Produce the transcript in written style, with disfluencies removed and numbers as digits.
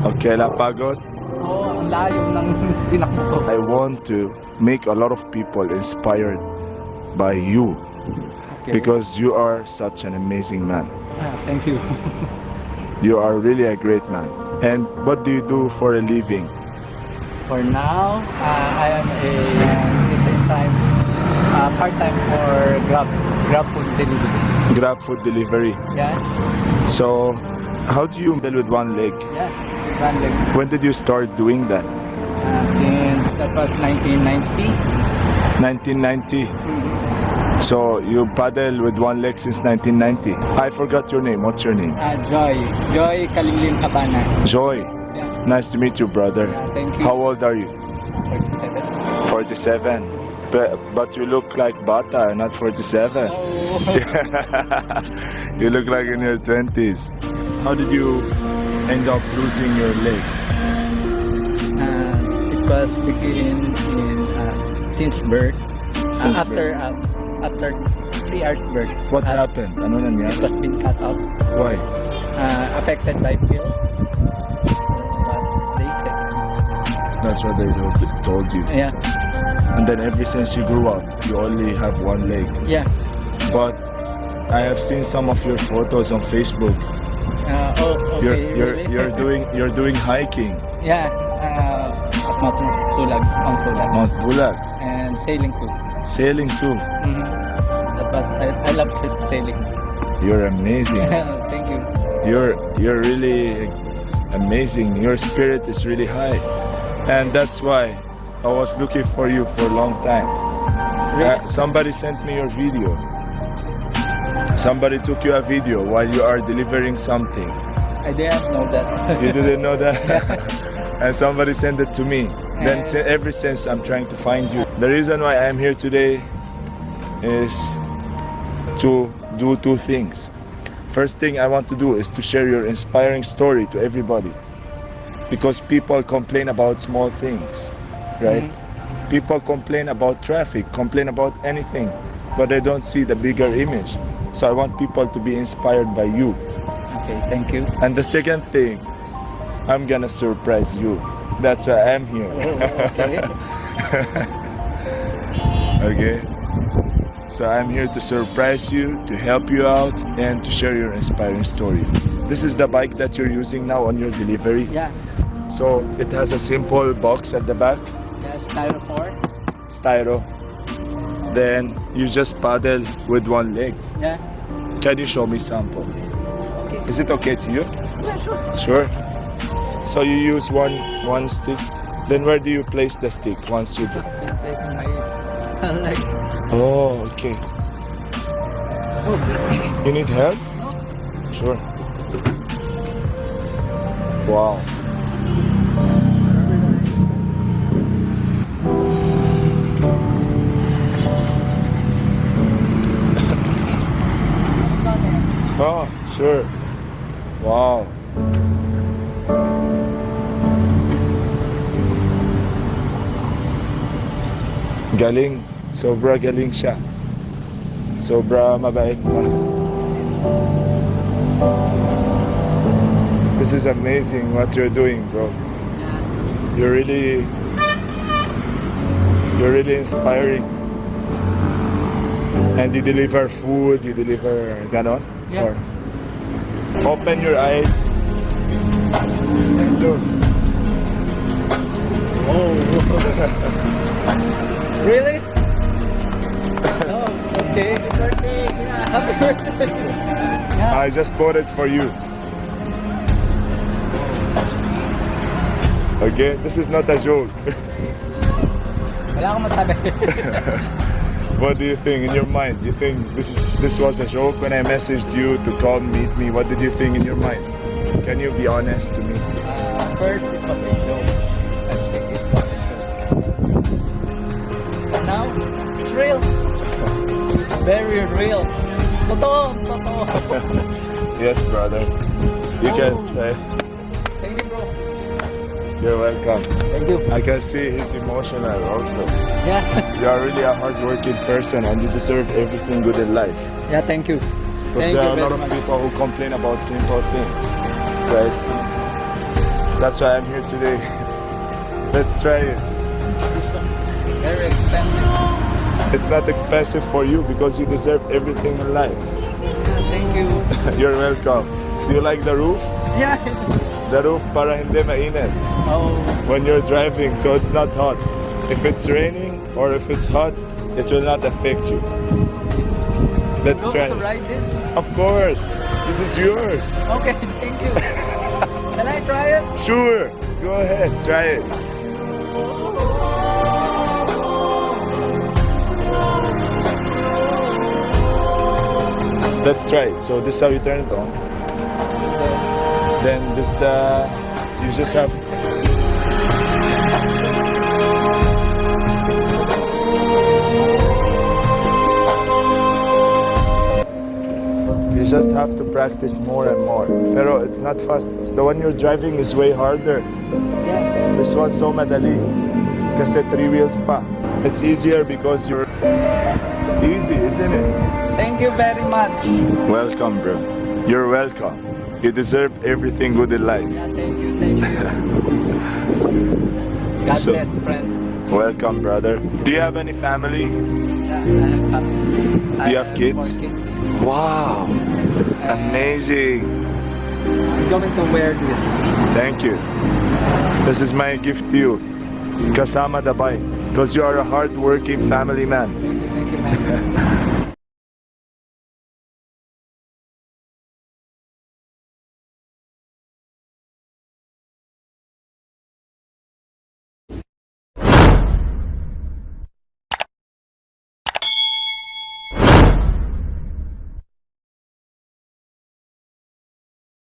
Okay, napagod? Oo, ang layo ng tinakbo ko. I want to make a lot of people inspired by you because you are such an amazing man. Thank you. You are really a great man. And what do you do for a living? For now, I am at the same time part-time for Grab food delivery. Grab food delivery. Yeah, So, how do you deal with one leg? yeah, one leg. When did you start doing that? Since that was 1990. 1990. Mhm. So, you paddle with one leg since 1990. I forgot your name. What's your name? Joy Kalingling Habana. Joy. Yeah, Nice to meet you, brother. yeah, thank you. How old are you? 47. 47. But you look like Bata, not 47. Oh. You look like in your 20s. How did you end up losing your leg? It was begin in since birth. Since After 3 hours birth. What happened? Ano It nangyari? was been cut out. Why? Affected by pills. That's what they said. That's what they told you. Yeah, And then ever since you grew up, you only have one leg. yeah. But I have seen some of your photos on Facebook. Okay. Really? You're doing hiking. Yeah. Mount Tulag. Mount Bulag. And sailing too. Sailing too. That was I love sailing. You're amazing. Thank you. You're really amazing. Your spirit is really high. And that's why I was looking for you for a long time. Really? Somebody sent me your video. Somebody took you a video while you are delivering something. I didn't know that. You didn't know that? And somebody sent it to me. Then ever since I'm trying to find you. The reason why I'm here today is to do two things. First thing I want to do is to share your inspiring story to everybody. Because people complain about small things, right? People complain about traffic, complain about anything, but they don't see the bigger image. So I want people to be inspired by you. Okay, thank you. And the second thing, I'm gonna surprise you. That's why I'm here. Okay. Okay? So I'm here to surprise you, to help you out, and to share your inspiring story. This is the bike that you're using now on your delivery. Yeah. So it has a simple box at the back, Yeah, styrofoam. styro. Then you just paddle with one leg. Yeah. Can you show me sample? Okay. Is it okay to you? Yeah, sure. Sure. So you use one stick. Then where do you place the stick once you do? Just been placing my legs. Oh, okay. You need help? Sure. Wow. Oh, sure. Wow. Galing. Sobra galing siya. Sobra mabait pa. This is amazing what you're doing, bro. You're really inspiring. And you deliver food, you deliver ganon? Yeah. Or open your eyes and look. Oh. Really? Oh, okay. Happy birthday. Yeah, happy birthday. Yeah. I just bought it for you. Okay, this is not a joke. Wala akong masabi. What do you think in your mind? You think this was a joke when I messaged you to come meet me? What did you think in your mind? Can you be honest to me? First, it was a joke. I think it was a joke. But now, it's real. It's very real. Totoo. Yes, brother. You can try. Thank you, bro. You're welcome. Thank you. I can see he's emotional also. Yeah. You are really a hardworking person and you deserve everything good in life. Yeah, thank you. Because Thank there you are a lot very of much. people who complain about simple things, right? That's why I'm here today. Let's try it. This was very expensive. It's not expensive for you because you deserve everything in life. Yeah, thank you. You're welcome. Do you like the roof? Yeah. The roof para hindi mainit Oh, when you're driving, so it's not hot. If it's raining or if it's hot, it will not affect you. Let's you try. want to ride this? Of course. This is yours. Okay, thank you. Can I try it? Sure. Go ahead. Try it. Let's try it. So this is how you turn it on. Then this you just have. You just have to practice more and more. Pero it's not fast. The one you're driving is way harder. Yeah. This one's so madali. Kasi 3 wheels pa. It's easier because you're easy, isn't it? Thank you very much. Welcome, bro. You're welcome. You deserve everything good in life. Yeah, thank you, thank you. God So- bless, friend. Welcome, brother. Do you have any family? Yeah, I have family. Do you have kids? 4 kids. Wow. Amazing. I'm going to wear this. Thank you. This is my gift to you. Kasama the bike. Because you are a hard-working family man. Thank you, man.